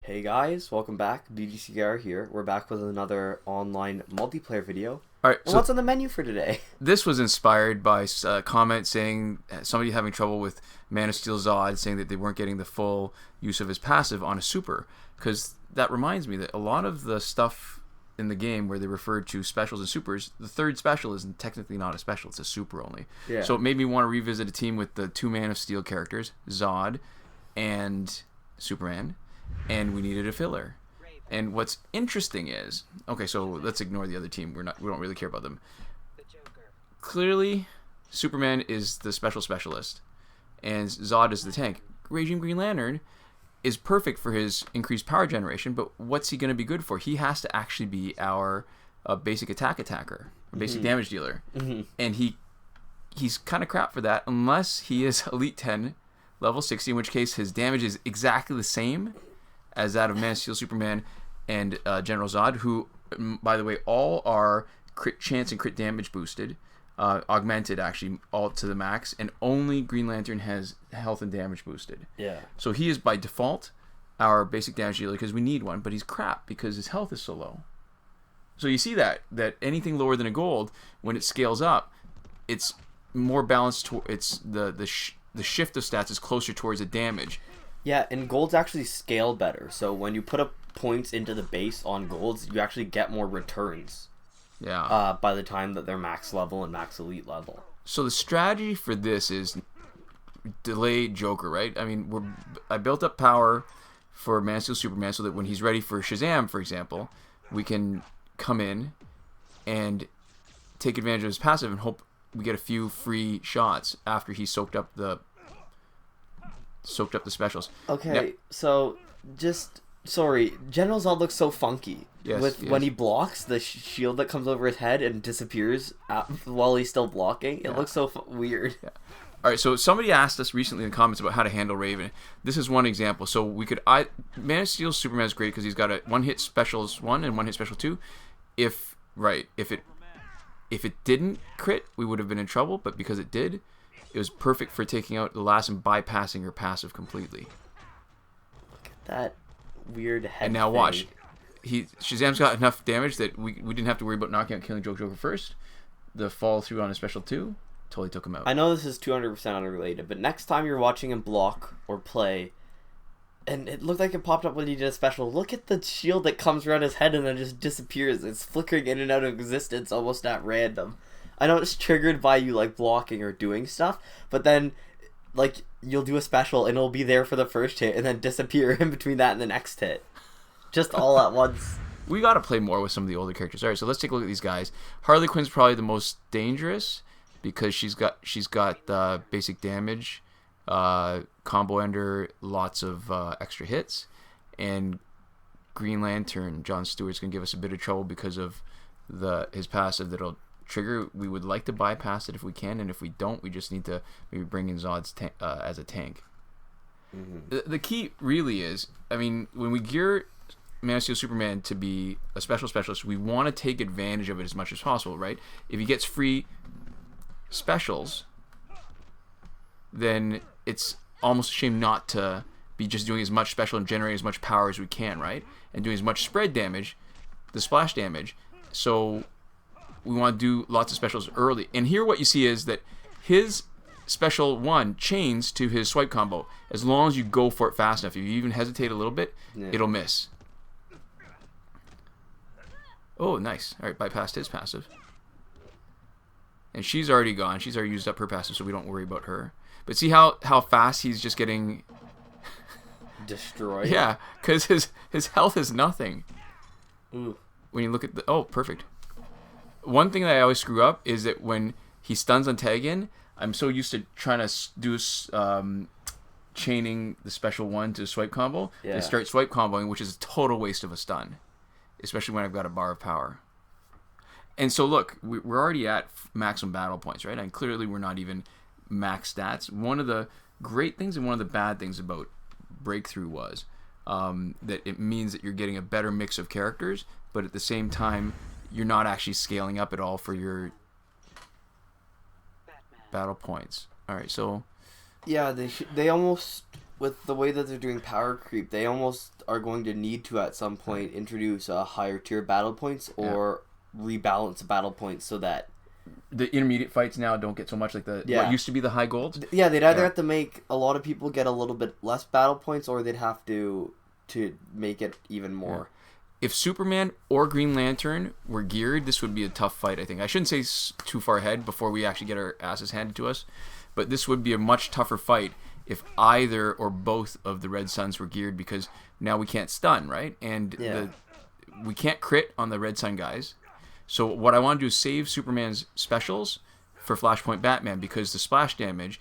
Hey guys, welcome back. BGCR here. We're back with another online multiplayer video. All right, And so what's on the menu for today? this was inspired by a comment saying somebody having trouble with Man of Steel Zod, saying that they weren't getting the full use of his passive on a super. Because that reminds me that a lot of the stuff in the game where they referred to specials and supers, the third special is technically not a special, it's a super only. Yeah. So it made me want to revisit a team with the two Man of Steel characters, Zod and Superman, and we needed a filler. And what's interesting is, okay, so let's ignore the other team. We don't really care about them. Clearly, Superman is the specialist, and Zod is the tank. Regime Green Lantern is perfect for his increased power generation, but what's he going to be good for? He has to actually be our basic attacker, basic damage dealer, and he's kind of crap for that unless he is Elite 10, level 60, in which case his damage is exactly the same as that of Man of Steel, Superman, and General Zod, who, by the way, all are crit chance and crit damage boosted, augmented actually, all to the max, and only Green Lantern has health and damage boosted. Yeah. So he is by default our basic damage dealer because we need one, but he's crap because his health is so low. So you see that anything lower than a gold, when it scales up, it's more balanced. It's the shift of stats is closer towards the damage. Yeah, and golds actually scale better. So when you put up points into the base on golds, you actually get more returns. Yeah. By the time that they're max level and max elite level. So the strategy for this is delay Joker, right? I mean, I built up power for Man of Steel Superman so that when he's ready for Shazam, for example, we can come in and take advantage of his passive and hope we get a few free shots after he's soaked up the specials. Okay, now, so just sorry, General Zod looks so funky. Yes, when he blocks, the shield that comes over his head and disappears while he's still blocking. It looks so weird. Yeah. All right, so somebody asked us recently in the comments about how to handle Raven. This is one example. So we could Man of Steel Superman is great because he's got a one-hit specials 1 and one-hit special 2. If it didn't crit, we would have been in trouble, but because it did, it was perfect for taking out the last and bypassing her passive completely. Look at that weird head. And now thing. watch. Shazam's got enough damage that we didn't have to worry about knocking out killing Joker first. The fall through on his special 2 totally took him out. I know this is 200% unrelated, but next time you're watching him block or play, and it looked like it popped up when he did a special, look at the shield that comes around his head and then just disappears. It's flickering in and out of existence almost at random. I know it's triggered by you like blocking or doing stuff, but then like you'll do a special and it'll be there for the first hit and then disappear in between that and the next hit. Just all at once. We got to play more with some of the older characters. All right, so let's take a look at these guys. Harley Quinn's probably the most dangerous because she's got basic damage, combo ender, lots of extra hits, and Green Lantern, John Stewart's gonna give us a bit of trouble because of his passive that'll trigger. We would like to bypass it if we can, and if we don't, we just need to maybe bring in Zod's as a tank. The key really is, I mean, when we gear Man of Steel Superman to be a specialist, we want to take advantage of it as much as possible, right? If he gets free specials, then it's almost a shame not to be just doing as much special and generating as much power as we can, right? And doing as much spread damage, the splash damage. So we want to do lots of specials early. And here what you see is that his special 1 chains to his swipe combo. As long as you go for it fast enough, if you even hesitate a little bit, it'll miss. Oh, nice. All right, bypassed his passive. And she's already gone. She's already used up her passive, so we don't worry about her. But see how fast he's just getting destroyed? Yeah, because his health is nothing. Ooh. When you look at oh, perfect. One thing that I always screw up is that when he stuns on tag in, I'm so used to trying to do chaining the special 1 to swipe combo. Yeah. They start swipe comboing, which is a total waste of a stun, especially when I've got a bar of power. And so look, we're already at maximum battle points, right? And clearly we're not even max stats. One of the great things and one of the bad things about Breakthrough was that it means that you're getting a better mix of characters, but at the same time, you're not actually scaling up at all for your battle points. All right, so yeah, they almost with the way that they're doing power creep, they almost are going to need to at some point introduce higher tier battle points or rebalance battle points so that the intermediate fights now don't get so much like what used to be the high gold. Yeah, they'd either have to make a lot of people get a little bit less battle points, or they'd have to make it even more. If Superman or Green Lantern were geared, this would be a tough fight, I think. I shouldn't say too far ahead before we actually get our asses handed to us, but this would be a much tougher fight if either or both of the Red Suns were geared, because now we can't stun, right? And we can't crit on the Red Sun guys. So what I want to do is save Superman's specials for Flashpoint Batman, because the splash damage,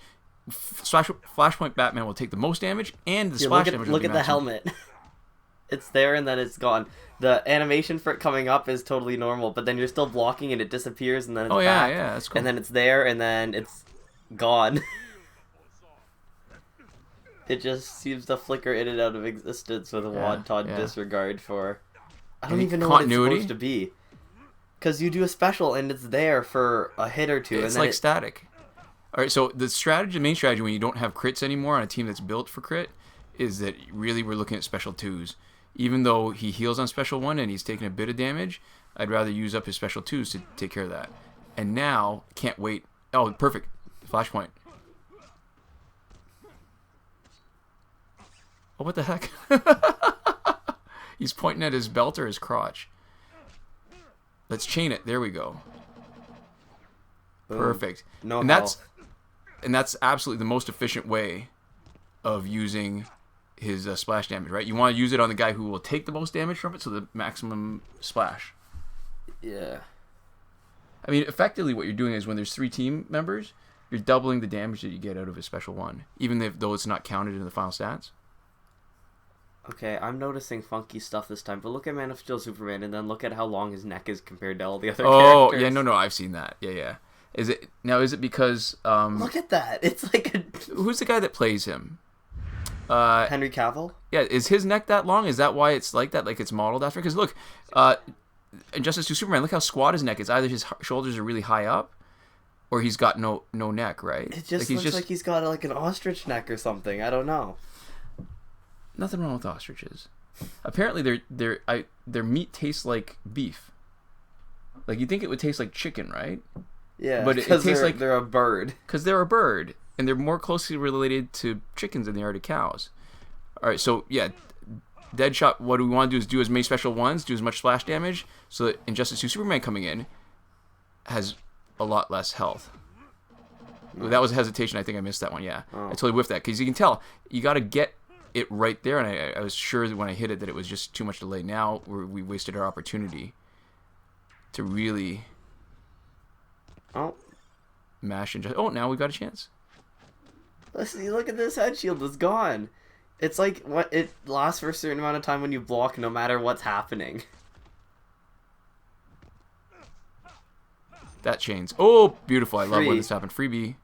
Flashpoint Batman will take the most damage, and the splash damage will be Look at the helmet. It's there and then it's gone. The animation for it coming up is totally normal, but then you're still blocking and it disappears, and then it's back. Yeah, that's cool. And then it's there and then it's gone. It just seems to flicker in and out of existence with a wanton disregard for... I don't even know what it's supposed to be. Because you do a special and it's there for a hit or two. It's like static. All right, so the main strategy when you don't have crits anymore on a team that's built for crit is that really we're looking at special twos. Even though he heals on special one and he's taking a bit of damage, I'd rather use up his special twos to take care of that. And now, can't wait. Oh, perfect. Flashpoint. Oh, what the heck? He's pointing at his belt or his crotch. Let's chain it. There we go. Boom. Perfect. And that's absolutely the most efficient way of using his splash damage, right? You want to use it on the guy who will take the most damage from it, so the maximum splash. Yeah. I mean, effectively what you're doing is when there's 3 team members, you're doubling the damage that you get out of a special one, even though it's not counted in the final stats. Okay, I'm noticing funky stuff this time, but look at Man of Steel Superman, and then look at how long his neck is compared to all the other characters. Oh, yeah, no, I've seen that. Yeah. Is it because... look at that! It's like a... Who's the guy that plays him? Henry Cavill? Yeah, is his neck that long? Is that why it's like that? Like it's modeled after? Because look, in Justice 2 Superman, look how squat his neck is. Either his shoulders are really high up, or he's got no neck, right? It just looks like he's got like an ostrich neck or something. I don't know. Nothing wrong with ostriches. Apparently, their meat tastes like beef. Like you think it would taste like chicken, right? Yeah, but it tastes like they're a bird. Because they're a bird, and they're more closely related to chickens than they are to cows. All right, so yeah, Deadshot. What we want to do is do as many special ones, do as much splash damage, so that Injustice 2 Superman coming in has a lot less health. Nice. That was a hesitation. I think I missed that one. Yeah, I totally whiffed that because you can tell you got to get it right there, and I was sure that when I hit it that it was just too much delay. Now we wasted our opportunity to really mash and just... Oh, now we got a chance. Listen, look at this head shield. It's gone. It's like what it lasts for a certain amount of time when you block, no matter what's happening. That chains. Oh, beautiful. I love when this happened. Freebie.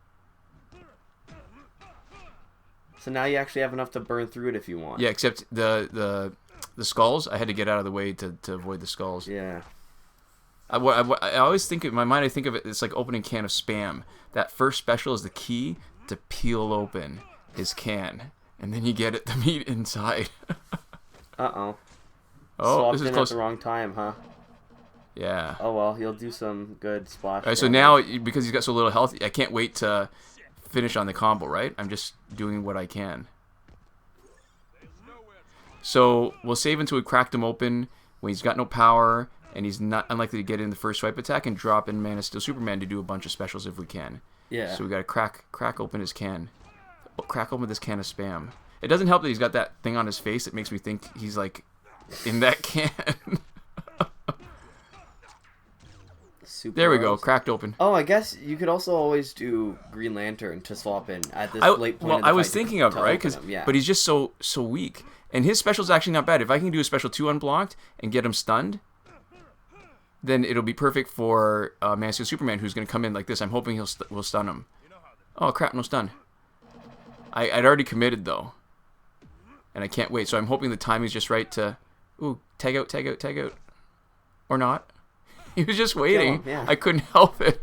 So now you actually have enough to burn through it if you want. Yeah, except the skulls, I had to get out of the way to avoid the skulls. Yeah. I always think, in my mind, I think of it, it's like opening a can of Spam. That first special is the key to peel open his can. And then you get the meat inside. Uh-oh. Oh, Swapped this is in close. at the wrong time, huh? Yeah. Oh, well, he'll do some good splash. All right, so now, because he's got so little health, I can't wait to finish on the combo, right? I'm just doing what I can. So we'll save until we cracked him open when he's got no power and he's not unlikely to get in the first swipe attack, and drop in Man of Steel Superman to do a bunch of specials if we can. Yeah. So we got to crack open his can. Crack open this can of Spam. It doesn't help that he's got that thing on his face that makes me think he's like in that can. There we go, cracked open. Oh, I guess you could also always do Green Lantern to swap in at this late point. Well, I was thinking of it, right? But he's just so weak, and his special's actually not bad. If I can do a special 2 unblocked and get him stunned, then it'll be perfect for Man of Steel Superman, who's going to come in like this. I'm hoping we'll stun him. Oh crap, no stun. I'd already committed though, and I can't wait. So I'm hoping the timing's just right to, tag out, or not. He was just waiting. Yeah. I couldn't help it.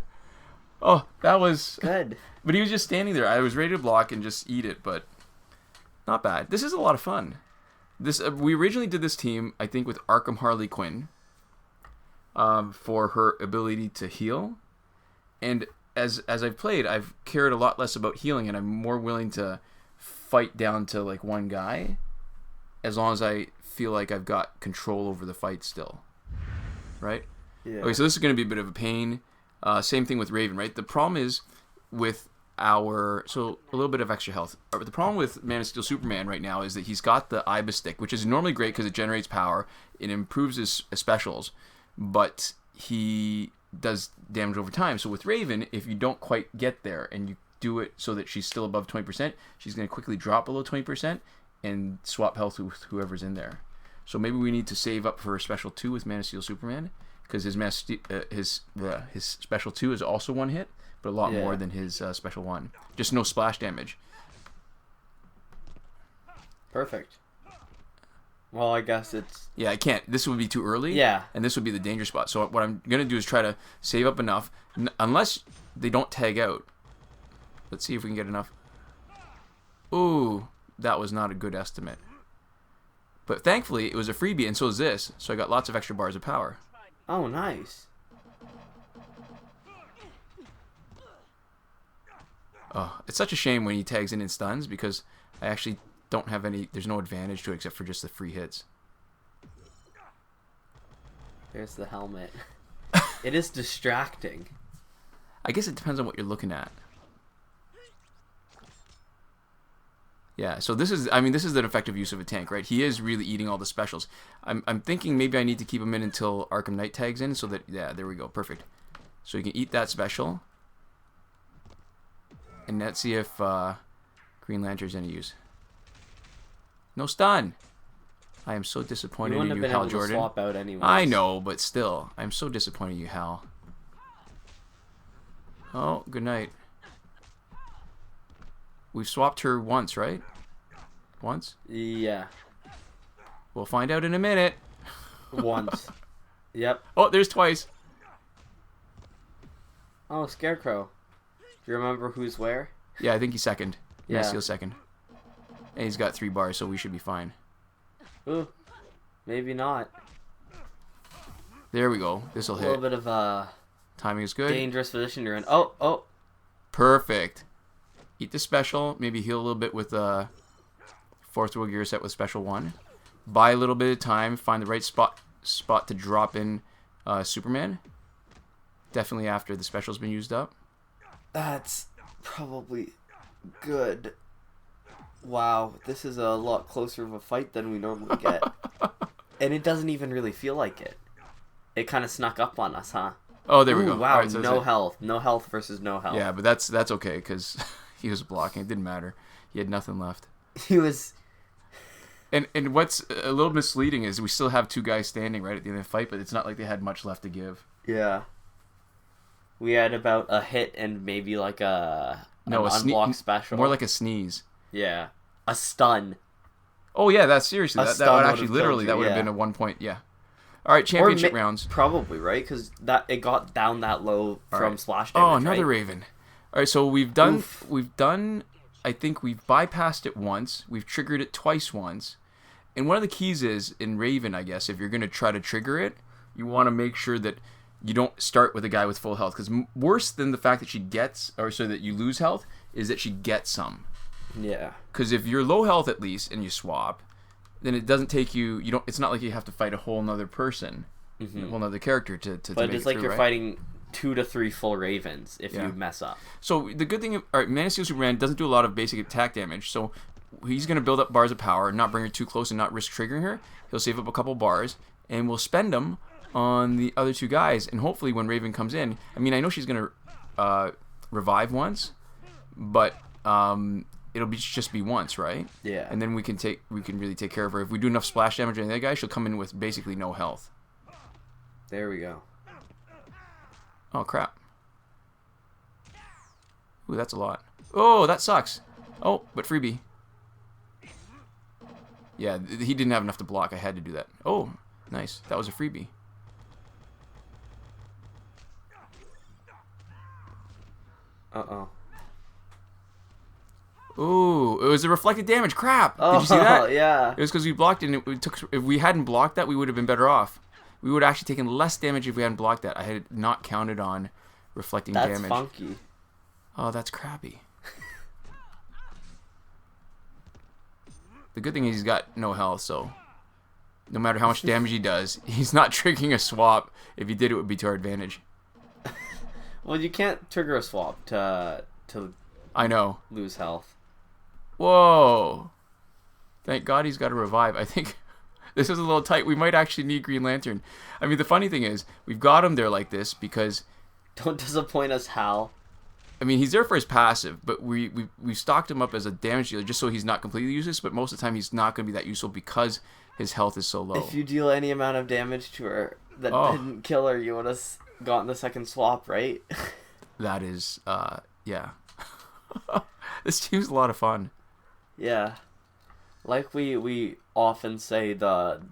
Oh, that was good. But he was just standing there. I was ready to block and just eat it, but Not bad. This is a lot of fun. This we originally did this team, I think, with Arkham Harley Quinn, for her ability to heal, and as I've played, I've cared a lot less about healing, and I'm more willing to fight down to like one guy, as long as I feel like I've got control over the fight still. Right? Yeah. Okay, so this is going to be a bit of a pain. Same thing with Raven, right? The problem is with so a little bit of extra health. The problem with Man of Steel Superman right now is that he's got the Ibis stick, which is normally great because it generates power. It improves his specials, but he does damage over time. So with Raven, if you don't quite get there and you do it so that she's still above 20%, she's going to quickly drop below 20% and swap health with whoever's in there. So maybe we need to save up for a special 2 with Man of Steel Superman, because his special 2 is also one hit, but a lot more than his special 1. Just no splash damage. Perfect. Well, I guess it's... Yeah, I can't. This would be too early. Yeah. And this would be the danger spot. So what I'm going to do is try to save up enough, unless they don't tag out. Let's see if we can get enough. Ooh, that was not a good estimate. But thankfully, it was a freebie, and so is this. So I got lots of extra bars of power. Oh, nice. Oh, it's such a shame when he tags in and stuns, because I actually don't have any... There's no advantage to it except for just the free hits. There's the helmet. It is distracting. I guess it depends on what you're looking at. Yeah, so this is an effective use of a tank, right? He is really eating all the specials. I'm thinking maybe I need to keep him in until Arkham Knight tags in, so that, yeah, there we go, perfect. So you can eat that special. And let's see if Green Lantern's any use. No stun! I am so disappointed in you, Hal Jordan. Swap out anyways. I know, but still, I'm so disappointed in you, Hal. Oh, good night. We've swapped her once, right? Once? Yeah. We'll find out in a minute. Once. Yep. Oh, there's twice. Oh, Scarecrow. Do you remember who's where? Yeah, I think he's second. Yeah. Steel's second. And he's got 3 bars, so we should be fine. Ooh. Maybe not. There we go. This'll hit. A little bit of a... Timing is good. dangerous position you're in. Oh. Perfect. Eat the special. Maybe heal a little bit with fourth wheel gear set with special 1. Buy a little bit of time. Find the right spot to drop in Superman. Definitely after the special's been used up. That's probably good. Wow, this is a lot closer of a fight than we normally get. And it doesn't even really feel like it. It kind of snuck up on us, huh? Oh, there we Ooh, go. Wow, Right, so no health. No health versus no health. Yeah, but that's okay, because he was blocking. It didn't matter. He had nothing left. He was... And what's a little misleading is we still have 2 guys standing right at the end of the fight, but it's not like they had much left to give. Yeah. We had about a hit and maybe like an unblocked special. More like a sneeze. Yeah. A stun. Oh, yeah, that's seriously. That would actually, literally, you, that would have been a 1 point, yeah. All right, championship rounds. Probably, right? Because it got down that low from splash damage, Oh, another Raven. All right, so we've done, I think we've bypassed it once. We've triggered it twice once. And one of the keys is, in Raven, I guess, if you're going to try to trigger it, you want to make sure that you don't start with a guy with full health. Because worse than the fact that she gets, or so that you lose health, is that she gets some. Yeah. Because if you're low health at least, and you swap, then it doesn't take you, it's not like you have to fight a whole nother person, a whole nother character to But make it's it like through, you're right? fighting 2 to 3 full Ravens if you mess up. So the good thing, Man of Steel Superman doesn't do a lot of basic attack damage, so he's going to build up bars of power, not bring her too close and not risk triggering her. He'll save up a couple bars, and we'll spend them on the other 2 guys, and hopefully when Raven comes in, I mean, I know she's going to revive once, but it'll just be once, right? Yeah. And then we can really take care of her. If we do enough splash damage on the other guy, she'll come in with basically no health. There we go. Oh, crap. Ooh, that's a lot. Oh, that sucks. Oh, but freebie. Yeah, he didn't have enough to block. I had to do that. Oh, nice. That was a freebie. Uh-oh. Ooh, it was a reflected damage. Crap! Oh, Did you see that? yeah. It was because we blocked it. And it took. If we hadn't blocked that, we would have been better off. We would have actually taken less damage if we hadn't blocked that. I had not counted on reflecting damage. That's funky. Oh, that's crappy. The good thing is he's got no health, so no matter how much damage he does, he's not triggering a swap. If he did, it would be to our advantage. Well, you can't trigger a swap to I know. lose health. Whoa. Thank God he's got a revive. I think this is a little tight. We might actually need Green Lantern. I mean, the funny thing is, we've got him there like this because... Don't disappoint us, Hal. I mean, he's there for his passive, but we stocked him up as a damage dealer just so he's not completely useless, but most of the time he's not going to be that useful because his health is so low. If you deal any amount of damage to her that didn't kill her, you would have gotten the second swap, right? That is, yeah. This team's a lot of fun. Yeah. Like we often say, the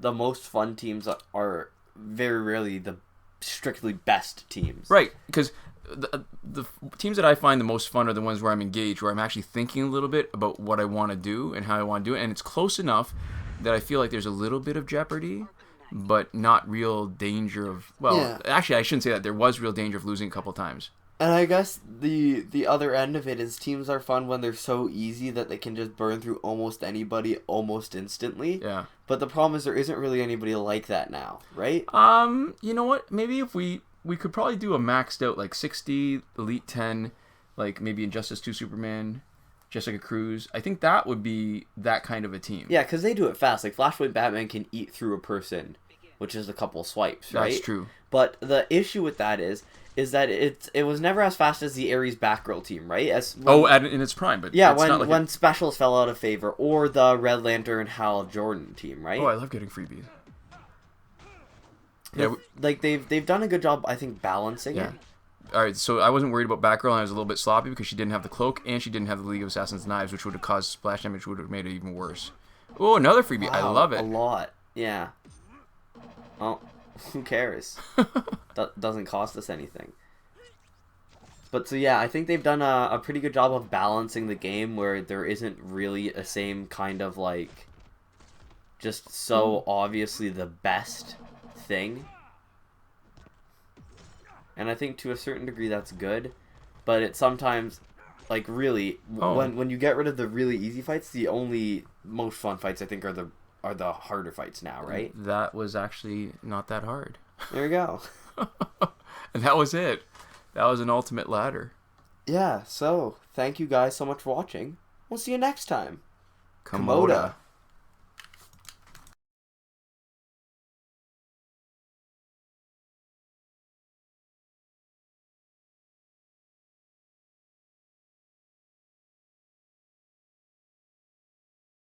most fun teams are very rarely the strictly best teams. Right, because the teams that I find the most fun are the ones where I'm engaged, where I'm actually thinking a little bit about what I want to do and how I want to do it, and it's close enough that I feel like there's a little bit of jeopardy, but not real danger of... Well, Yeah. Actually, I shouldn't say that. There was real danger of losing a couple times. And I guess the other end of it is teams are fun when they're so easy that they can just burn through almost anybody almost instantly. Yeah. But the problem is there isn't really anybody like that now, right? You know what? Maybe if we could probably do a maxed out like 60, Elite 10, like maybe Injustice 2 Superman, Jessica Cruz. I think that would be that kind of a team. Yeah, because they do it fast. Like Flashpoint Batman can eat through a person, which is a couple swipes, right? That's true. But the issue with that is that it was never as fast as the Ares Batgirl team, right? In its prime, but yeah, it's not like when specials fell out of favor, or the Red Lantern Hal Jordan team, right? Oh, I love getting freebies. Yeah, like they've done a good job, I think, balancing it. All right, so I wasn't worried about Batgirl, and I was a little bit sloppy because she didn't have the cloak, and she didn't have the League of Assassins knives, which would have caused splash damage, which would have made it even worse. Oh, another freebie! Wow, I love it. A lot, yeah. Oh, who cares? That doesn't cost us anything. But so yeah, I think they've done a pretty good job of balancing the game where there isn't really a same kind of like just so obviously the best thing. And I think to a certain degree that's good, but it sometimes like really when you get rid of the really easy fights, the only most fun fights I think are the harder fights now, right? That was actually not that hard. There you go. And that was it. That was an ultimate ladder. Yeah, so thank you guys so much for watching. We'll see you next time. Komoda.